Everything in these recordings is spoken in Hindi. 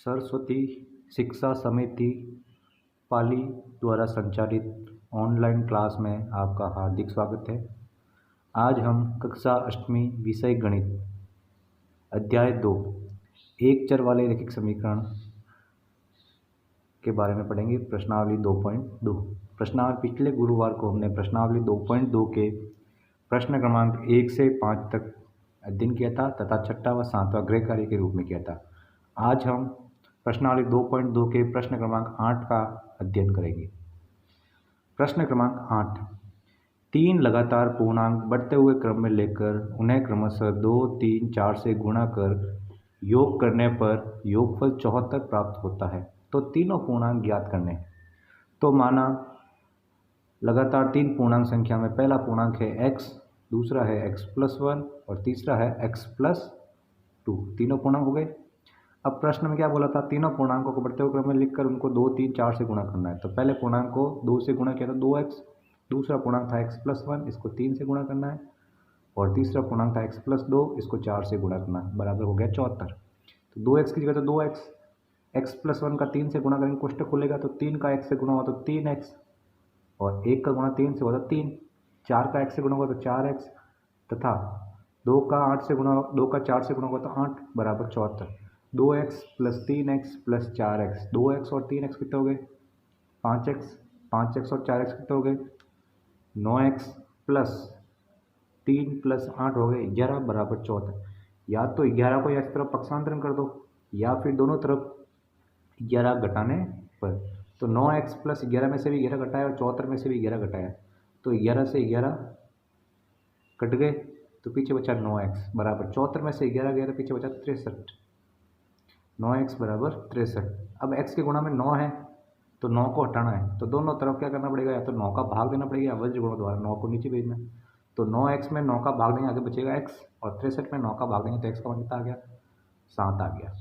सरस्वती शिक्षा समिति पाली द्वारा संचालित ऑनलाइन क्लास में आपका हार्दिक स्वागत है। आज हम कक्षा अष्टमी विषय गणित अध्याय 2 एक चर वाले रैखिक समीकरण के बारे में पढ़ेंगे। प्रश्नावली 2.2 प्रश्नावली पिछले गुरुवार को हमने प्रश्नावली 2.2 के प्रश्न क्रमांक 1 से 5 तक अध्ययन किया था तथा छठा व सातवां गृह कार्य के रूप में किया था। आज हम प्रश्नावली 2.2 के प्रश्न क्रमांक 8 का अध्ययन करेंगे। प्रश्न क्रमांक 8, 3 लगातार पूर्णांक बढ़ते हुए क्रम में लेकर उन्हें क्रमशः 2, 3, 4 से गुणा कर योग करने पर योगफल 74 प्राप्त होता है। तो तीनों पूर्णांक ज्ञात करने। तो माना लगातार 3 पूर्णांक संख्या में पहला पूर्णांक है x, दूसरा है x+1 और तीसरा है x+2। तीनों पूर्णांक हो गए। अब प्रश्न में क्या बोला था, तीनों पूर्णांकों को बढ़ते हुए क्रम में लिखकर उनको 2, 3, 4 से गुणा करना है। तो पहले पूर्णांक को 2 से गुणा किया था 2x, दूसरा पूर्णांक था x+1, इसको 3 से गुणा करना है और तीसरा पूर्णांक था x+2, इसको 4 से गुणा करना है, बराबर हो गया 74। तो 2x की जगह तो 2x, x+1 का 3 से गुणा करेंगे, कोष्टक खुलेगा तो 3 का x से गुणा हुआ तो 3x और 1 का गुणा 3 से हुआ तो 3, 4 का x से गुणा हुआ तो 4x तथा 2 का 4 से गुणा हुआ तो 8 बराबर 74। 2x + 3x + 4x, 2x और 3x कितने हो गए 5x, 5x और 4x कितने हो गए 9x + 3 + 8 हो गए 11 बराबर 74। या तो 11 को इस तरफ पक्षांतरण कर दो या फिर दोनों तरफ 11 घटाने पर। तो 9x + 11 में से भी 11 घटाया और 74 में से भी 11 घटाया, तो 11 से 11 कट गए तो पीछे बचा 9x बराबर 74 में से 11 गया तो पीछे बचा 63, 9x बराबर 63। अब x के गुणा में 9 है तो 9 को हटाना है, तो दोनों तरफ क्या करना पड़ेगा, या तो 9 का भाग देना पड़ेगा या वज्र गुणों द्वारा 9 को नीचे भेजना। तो 9x में 9 का भाग देंगे, आगे बचेगा x और 63 में 9 का भाग देंगे तो x का मान कितना आ गया 7 आ गया।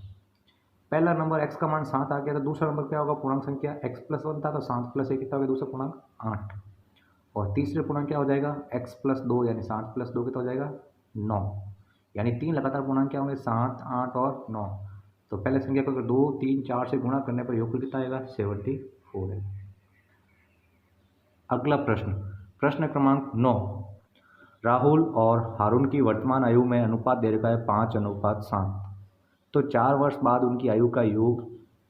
पहला नंबर x का मान 7 आ गया। तो दूसरा नंबर क्या होगा, पूर्णांक संख्या x+1 था तो 7 + 1 कितना हो गया, दूसरा पूर्णांक 8 और तीसरे पूर्णांक क्या हो जाएगा x+2 यानी 7 + 2 कितना हो जाएगा 9। यानी 3 लगातार पूर्णांक क्या होंगे 7, 8 और 9। तो पहले संख्या को अगर 2, 3, 4 से गुणा करने पर योगफल कितना आएगा 74 है। अगला प्रश्न क्रमांक 9, राहुल और हारून की वर्तमान आयु में अनुपात दे रखा है 5:7। तो 4 वर्ष बाद उनकी आयु का योग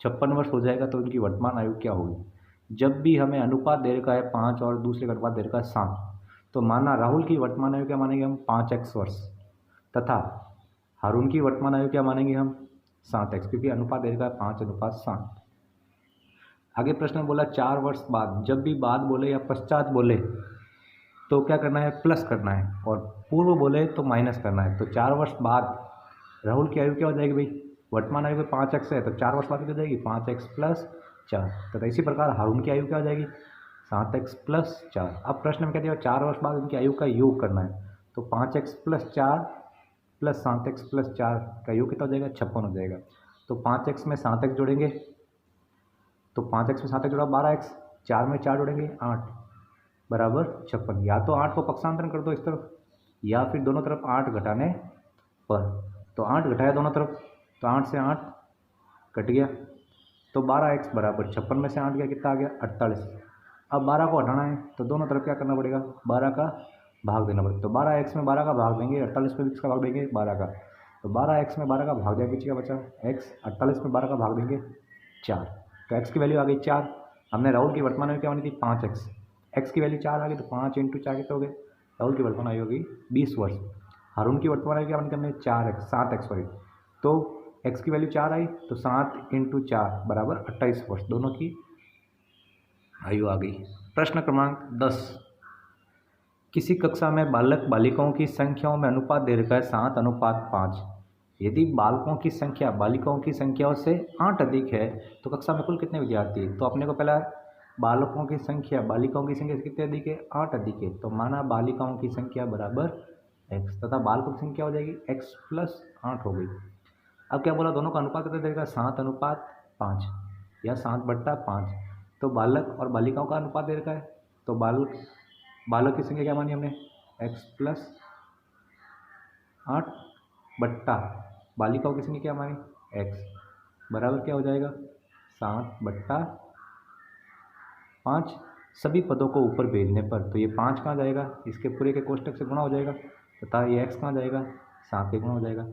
56 वर्ष हो जाएगा। तो उनकी वर्तमान आयु क्या होगी। जब भी हमें अनुपात दे रखा है 5 और दूसरे का अनुपात दे रखा है 7, तो माना राहुल की वर्तमान आयु क्या मानेंगे हम 5x वर्ष तथा हारून की वर्तमान आयु क्या मानेंगे हम 7x, क्योंकि अनुपात दे रखा है 5:7। आगे प्रश्न में बोला 4 वर्ष बाद, जब भी बाद बोले या पश्चात बोले तो क्या करना है प्लस करना है और पूर्व बोले तो माइनस करना है। तो 4 वर्ष बाद राहुल की आयु क्या हो जाएगी भाई, वर्तमान आयु में 5x है तो 4 वर्ष बाद क्या हो जाएगी 5x + 4 तथा इसी प्रकार हारून की आयु क्या हो जाएगी 7x + 4। अब प्रश्न में क्या दिया 4 वर्ष बाद उनकी आयु का योग करना है। तो 5x + 4 + 7x + 4 का योग कितना हो जाएगा 56 हो जाएगा। तो 5x में 7x जोड़ेंगे तो 5x में 7x जोड़ा 12x, 4 में 4 जोड़ेंगे 8 बराबर 56। या तो 8 को पक्षांतरण कर दो इस तरफ या फिर दोनों तरफ 8 घटाने पर। तो 8 घटाया दोनों तरफ तो 8 से 8 कट गया तो 12x बराबर 56 में से 8 गया कितना आ गया 48। अब 12 को हटाना है तो दोनों तरफ क्या करना पड़ेगा 12 का भाग देना पड़ेगा। तो 12x में 12 का भाग देंगे, 48 में किसका भाग देंगे 12 का। तो 12x में 12 का भाग दिया, पीछे का बचा x, 48 में 12 का भाग देंगे 4। तो x की वैल्यू आ गई 4। हमने राहुल की वर्तमान आयु क्या मानी थी 5x, x की वैल्यू 4 आ गई तो 5 × 4 कितने हो गए, राहुल की वर्तमान आयु होगी 20 वर्ष। हारून की वर्तमान आयु क्या मानी थी हमने 7x सॉरी। तो x की वैल्यू 4 आई तो 7 × 4 बराबर 28 वर्ष, दोनों की आयु आ गई। प्रश्न क्रमांक 10, किसी कक्षा में बालक बालिकाओं की संख्याओं में अनुपात दे रखा है 7:5। यदि बालकों की संख्या बालिकाओं की संख्याओं से 8 अधिक है तो कक्षा में कुल कितने विद्यार्थी हैं। तो अपने को पहला बालकों की संख्या बालिकाओं की संख्या से कितने अधिक है 8 अधिक है। तो माना बालिकाओं की संख्या बराबर x तथा बालकों की संख्या हो जाएगी x + 8 हो गई। अब क्या बोला दोनों का अनुपात कितना देगा 7:5 या 7/5। तो बालक और बालिकाओं का अनुपात दे रखा है तो बालक की संख्या क्या मानी हमने x + 8 बट्टा बालिकाओं की संख्या क्या मानी x बराबर क्या हो जाएगा 7/5। सभी पदों को ऊपर भेजने पर तो ये 5 कहाँ जाएगा, इसके पूरे के कोष्टक से गुणा हो जाएगा, तथा ये x कहाँ जाएगा 7 के गुणा हो जाएगा।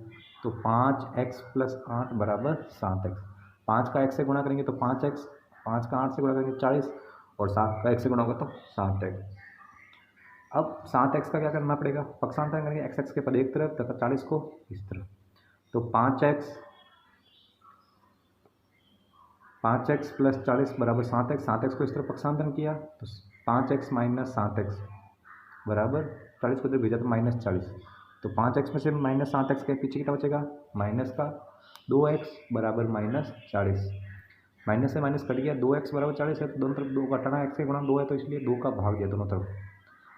तो 5x + 8 बराबर 7x। 5 का x से गुणा करेंगे तो 5x, 5 का 8 से गुणा करेंगे 40, और 7 का x से गुणा होगा तो 7x। अब 7x का क्या करना पड़ेगा, पक्षांतरण करेंगे, x के पद एक तरफ तथा 40 को इस तरफ। तो 5x + 40 बराबर 7x। 7x को इस तरफ पक्षांतरण किया तो 5x - 7x बराबर 40 को इधर भेजा तो -40। तो 5x में से -7x के पीछे कितना बचेगा, माइनस का 2x बराबर -40। माइनस से माइनस कट गया, 2x बराबर 40 है तो दोनों तरफ 2 घटाना, x के गुणा 2 है तो इसलिए 2 का भाग दिया दोनों तरफ।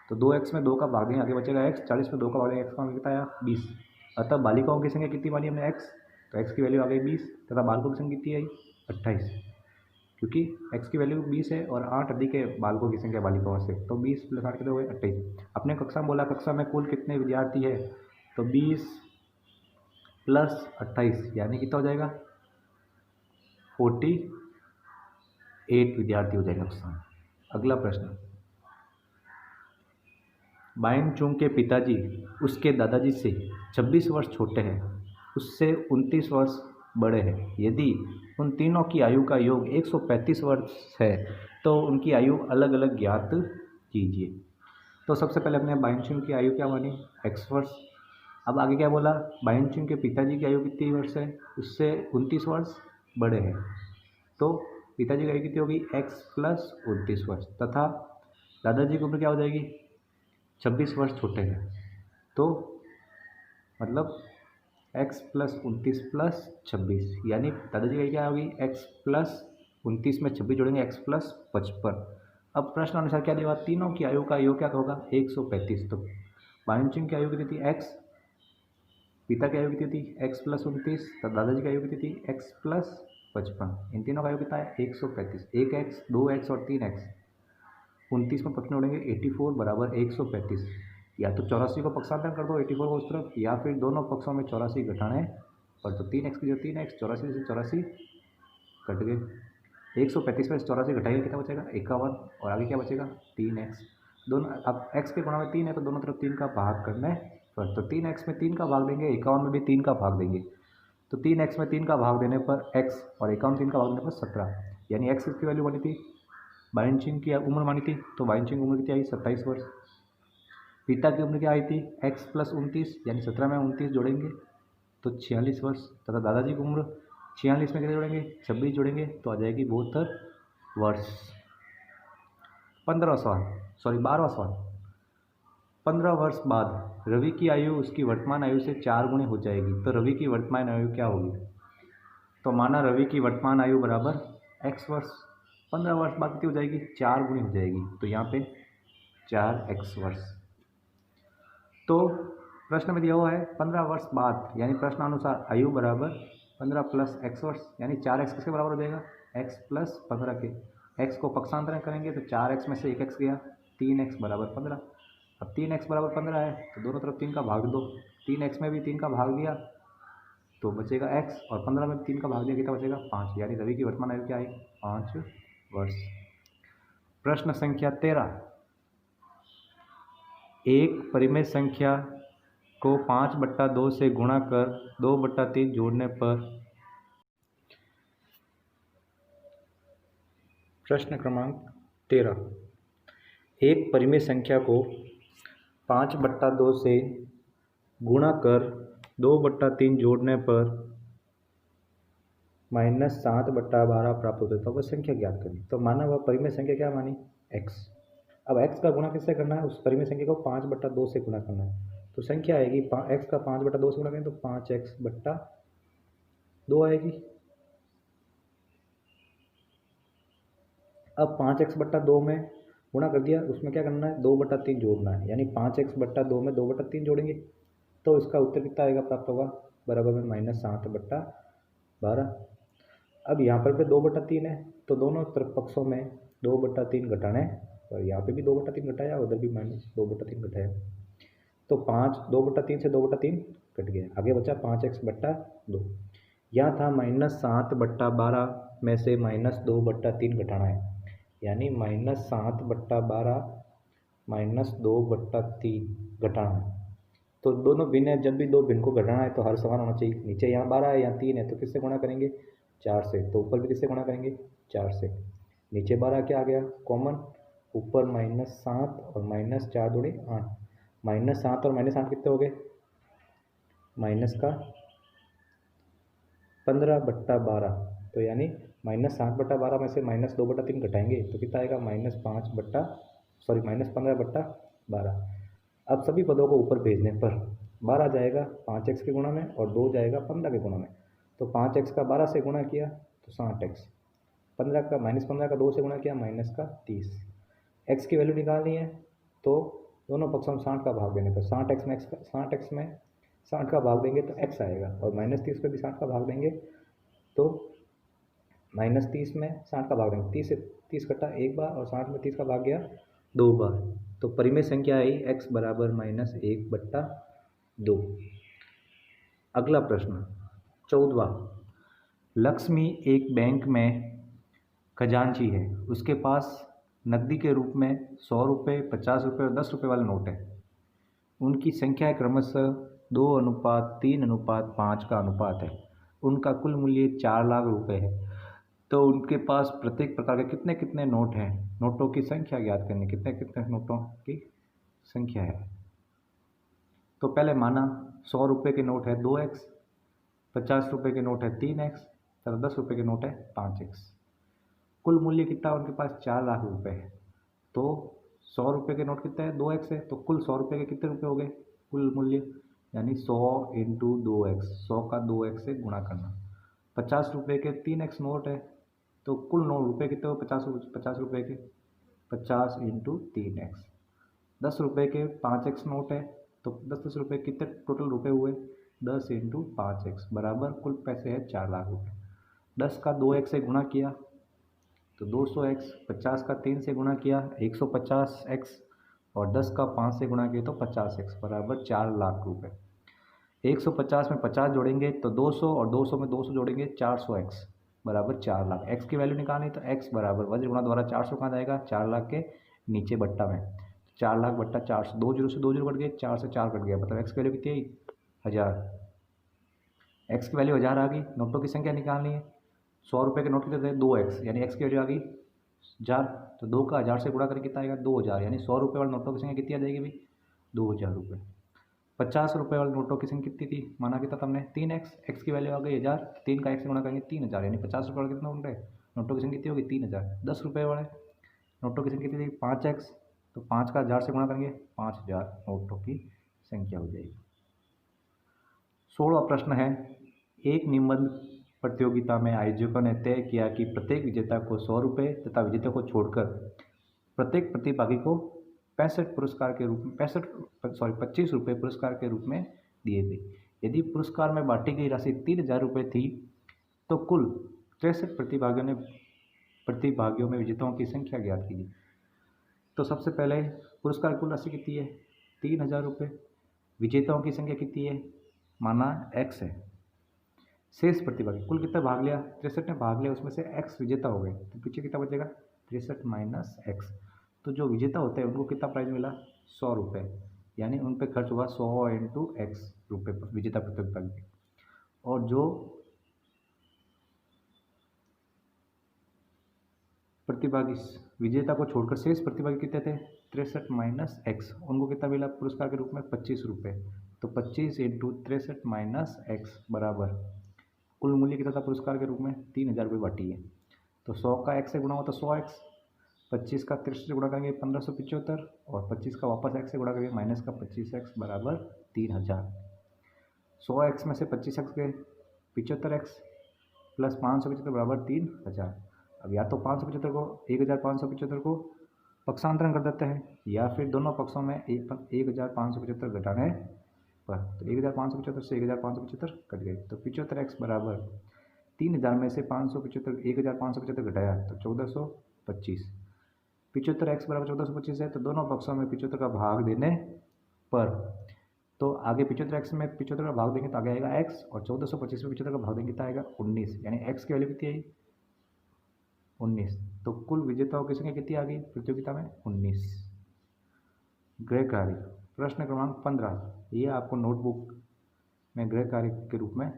तो 2x में 2 का भाग देंगे, आगे बचेगा x। 40 में 2 का भाग देंगे, x का कितना आया 20। अतः बालिकाओं की संख्या कितनी मानी हमने x, तो x की वैल्यू आ गई 20 तथा बालकों की संख्या कितनी आई 28, क्योंकि x की वैल्यू 20 है और 8 अधिक है बालकों की संख्या बालिकाओं से, तो 20 + 8 कितने हुए 28। अपने कक्षा में बोला कक्षा में कुल कितने विद्यार्थी है, तो 20 + 28 यानी कितना हो जाएगा 48 विद्यार्थी हो जाएगा कक्षा में। अगला प्रश्न, बायनचुंग के पिताजी उसके दादाजी से 26 वर्ष छोटे हैं, उससे 29 वर्ष बड़े हैं। यदि उन तीनों की आयु का योग 135 वर्ष है तो उनकी आयु अलग अलग ज्ञात कीजिए। तो सबसे पहले अपने बायनचुंग की आयु क्या मानी, x वर्ष। अब आगे क्या बोला, बायनचुंग के पिताजी की आयु कितनी वर्ष है, उससे 29 वर्ष बड़े हैं, तो पिताजी की आयु कितनी होगी x + 29 वर्ष, तथा दादाजी की उम्र क्या हो जाएगी 26 वर्ष छोटे हैं, तो मतलब x + 29 + 26 यानी दादाजी की क्या होगी x + 29 में 26 जोड़ेंगे x + 55। अब प्रश्न अनुसार क्या दिया, तीनों की आयु का योग क्या होगा 135। तो बायनचुंग की आयु कितनी थी x, पिता की आयु कितनी थी x + 29, तो दादाजी की आयु कितनी थी x + 55। इन तीनों का आयु कितना है 135। 1x 2x और 3x 29 में 55 जोड़ेंगे 84 बराबर 135। या तो 84 को पक्षांतरण कर दो 84 को उस तरफ, या फिर दोनों पक्षों में 84 घटाने पर, तो 3x की जो 3x 84 से 84 कट गए। 135 में 84 घटाएंगे कितना बचेगा 51, और आगे क्या बचेगा 3x। दोनों अब x के गुणा में 3 है तो दोनों तरफ 3 का भाग करने पर, तो 3x में 3 का भाग देंगे, 51 में भी 3 का भाग देंगे, तो 3x में 3 का भाग देने पर x और 51 3 का भाग देने पर 17, यानी x की वैल्यू बनी थी, बायनचुंग की उम्र मानी थी, तो बायनचुंग की उम्र कितनी आई 27 वर्ष। पिता की उम्र क्या आई थी x + 29 यानी 17 में 29 जोड़ेंगे तो 46 वर्ष, तथा दादाजी की उम्र 46 में कितने जोड़ेंगे 26 जोड़ेंगे तो आ जाएगी 72 वर्ष। 12वां सवाल, 15 वर्ष बाद रवि की आयु उसकी वर्तमान आयु से 4 गुनी हो जाएगी, तो रवि की वर्तमान आयु क्या होगी। तो माना रवि की वर्तमान आयु बराबर x वर्ष, 15 वर्ष बाद कितनी हो जाएगी 4 गुनी हो जाएगी, तो यहाँ पे 4x वर्ष। तो प्रश्न में दिया हुआ है 15 वर्ष बाद, यानी प्रश्नानुसार आयु बराबर 15 + x वर्ष, यानी 4x किसके बराबर हो जाएगा x + 15 के। x को पक्षांतरण करेंगे तो 4x में से 1x गया, 3x बराबर 15। अब 3x बराबर 15 है तो दोनों तरफ 3 का भाग दो, 3x में भी 3 का भाग दिया तो बचेगा x, और 15 में 3 का भाग दिया कितना बचेगा 5, यानी रवि की वर्तमान आयु क्या है 5 वर्ष। प्रश्न संख्या 13, एक परिमेय संख्या को 5/2 से गुणा कर 2/3 जोड़ने पर। प्रश्न क्रमांक 13, एक परिमेय संख्या को 5/2 से गुणा कर 2/3 जोड़ने पर -7/12 प्राप्त होता है, तो वह संख्या ज्ञात करनी। तो माना वह परिमेय संख्या क्या मानी x। अब x का गुणा किससे करना है, उस परिमेय संख्या को 5/2 से गुणा करना है, तो संख्या आएगी x का 5/2 से गुणा करें तो 5x/2 आएगी। अब 5x/2 में गुणा कर दिया, उसमें क्या करना है 2/3 जोड़ना है, यानी 5x/2 में 2/3 जोड़ेंगे तो इसका उत्तर कितना आएगा प्राप्त होगा बराबर में -7/12। अब यहाँ पर भी 2/3 है तो दोनों तरफ पक्षों में 2/3 घटाने, और यहाँ पे भी 2/3 घटाया, उधर भी -2/3 घटाया, तो 2/3 से 2/3 कट गया, आगे बचा 5x/2। यहाँ था -7/12 में से -2/3 घटाना है, यानी -7/12 -2/3 घटाना है। तो दोनों भिन्न है, जब भी दो भिन्न को घटाना है तो हर समान होना चाहिए। नीचे यहाँ 12 है, यहाँ 3 है, तो किससे गुणा करेंगे? 4 से। तो ऊपर भी किससे गुणा करेंगे? 4 से। नीचे 12 क्या आ गया? कॉमन। ऊपर -7 और -4 दूनी 8। -7 और -8 कितने हो गए? माइनस का 15/12। तो यानी -7/12 में से -2/3 घटाएंगे तो कितना आएगा? -15/12। अब सभी पदों को ऊपर भेजने पर 12 जाएगा 5x के गुणा में और 2 जाएगा 15 के गुणा में। तो 5x का 12 से गुणा किया तो 60x, 15 का -15 का 2 से गुणा किया -30। x की वैल्यू निकालनी है तो दोनों पक्षों में 60 का भाग देने पर 60x में 60 का भाग देंगे तो x आएगा, और -30 पे भी 60 का भाग देंगे तो -30 में 60 का भाग देंगे, 30 से 30 कटा एक बार और 60 में 30 का भाग गया 2 बार। तो परिमेय संख्या आई x बराबर -1/2। अगला प्रश्न 14वां। लक्ष्मी एक बैंक में खजांची है, उसके पास नकदी के रूप में 100 रुपये, 50 रुपये और 10 रुपये वाले नोट है। उनकी संख्या क्रमशः 2:3:5 का अनुपात है। उनका कुल मूल्य 4 लाख रुपये है। तो उनके पास प्रत्येक प्रकार के कितने कितने नोट हैं? नोटों की संख्या ज्ञात करनी, कितने कितने नोटों की संख्या है। तो पहले माना 100 रुपये के नोट है 2x, 50 रुपये के नोट है 3x तथा 10 रुपये के नोट है 5x। कुल मूल्य कितना उनके पास? 4 लाख रुपये है। तो 100 रुपये के नोट कितना है? 2x है, तो कुल 100 रुपये के कितने रुपये हो गए कुल मूल्य? यानी 100 × 2x, 100 का 2x से गुणा करना। 50 रुपये के 3x नोट है, तो कुल नोट रुपये कितने हो? 50 रुपये के 50 × 3x। 10 रुपये के 5x नोट है, तो 10 रुपये कितने टोटल रुपये हुए? 10 × 5x बराबर कुल पैसे है 4 लाख रुपये। 10 का 2x से गुणा किया तो 200x, 50 का 3 से गुणा किया 150x और 10 का 5 से गुणा किया तो 50x बराबर 4 लाख रुपये। 150 में 50 जोड़ेंगे तो 200 और 200 में 200 जोड़ेंगे 400x बराबर 4 लाख। x की वैल्यू निकालनी तो x बराबर वज्र गुणा द्वारा 400 कहाँ जाएगा? 4 लाख के नीचे बट्टा में 4 लाख बट्टा 400, 2 जीरो से 2 जीरो कट गए, 4 से 4 कट गया, मतलब x की वैल्यू कितनी आई? 1000। x की वैल्यू 1000 आ गई। नोटों की संख्या निकालनी है। 100 रुपये के नोट कितने थे? 2x, यानी x की वैल्यू आ गई 1000। तो 2 का 1000 से गुणा करके कितना आएगा? 2000, यानी 100 रुपये वाले नोटों की संख्या कितनी आ जाएगी भाई? 2000 रुपये। 50 रुपये वाले नोटों की संख्या कितनी थी? माना कितना था हमने? 3x, x की वैल्यू आ गई 1000, 3 का x से गुणा करेंगे 3000, यानी 50 रुपये वाले कितने होंगे? नोटों की संख्या कितनी होगी? 3000। 10 रुपये वाले नोटों की संख्या कितनी थी? 5x, तो 5 का 1000 से गुणा करेंगे 5000 नोटों की संख्या हो जाएगी। 16वां प्रश्न है, एक निबंध प्रतियोगिता में आयोजकों ने तय किया कि प्रत्येक विजेता को 100 रुपये तथा विजेता को छोड़कर प्रत्येक प्रतिभागी को 25 रुपये पुरस्कार के रूप में दिए गए। यदि पुरस्कार में बांटी गई राशि 3000 रुपये थी तो कुल 63 प्रतिभागियों में विजेताओं की संख्या ज्ञात कीजिए। तो सबसे पहले पुरस्कार कुल राशि कितनी है? 3000 रुपये। विजेताओं की संख्या कितनी है? माना x है। शेष प्रतिभागी कुल कितना भाग लिया? 63 ने भाग लिया, उसमें से x विजेता हो गए, तो पीछे कितना बचेगा? 63 - x। तो जो विजेता होते हैं उनको कितना प्राइज मिला? 100 रुपये, यानी उन पर खर्च हुआ 100 × x रुपये विजेता प्रतिभागी। और जो प्रतिभागी विजेता को छोड़कर शेष प्रतिभागी कितने थे? 63 - x, उनको कितना मिला पुरस्कार के रूप में? 25 रुपये। तो 25 × 63 - x बराबर कुल मूल्य कितना था पुरस्कार के रूप में? 3000 रुपये बाटी है। तो 100 का x से गुणा हो तो 100x, 25 का 63 से गुणा करेंगे 1575 और 25 का वापस x से गुणा करेंगे माइनस का 25x बराबर 3000। 100x में से 25x गए, 75x प्लस 575 बराबर 3000। अब या तो 575 को 1575 को पक्षांतरण कर देते हैं, या फिर दोनों पक्षों में 1575 घटाने पर, तो 1575 से 1575 कट गए, तो 75x बराबर 3000 में से 1575 घटाया तो 1425। 75x बराबर 1425 है, तो दोनों पक्षों में 75 का भाग देने पर तो आगे 75x में 75 का भाग देंगे तो आगे आएगा x, और 1425 में 75 का भाग देंगे तो आएगा 19, यानी x की वैल्यू कितनी आई 19। तो कुल विजेताओं की संख्या कितनी आ गई प्रतियोगिता में 19। गृह कार्य प्रश्न क्रमांक 15, ये आपको नोटबुक में गृह कार्य के रूप में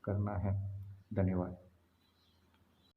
करना है। धन्यवाद।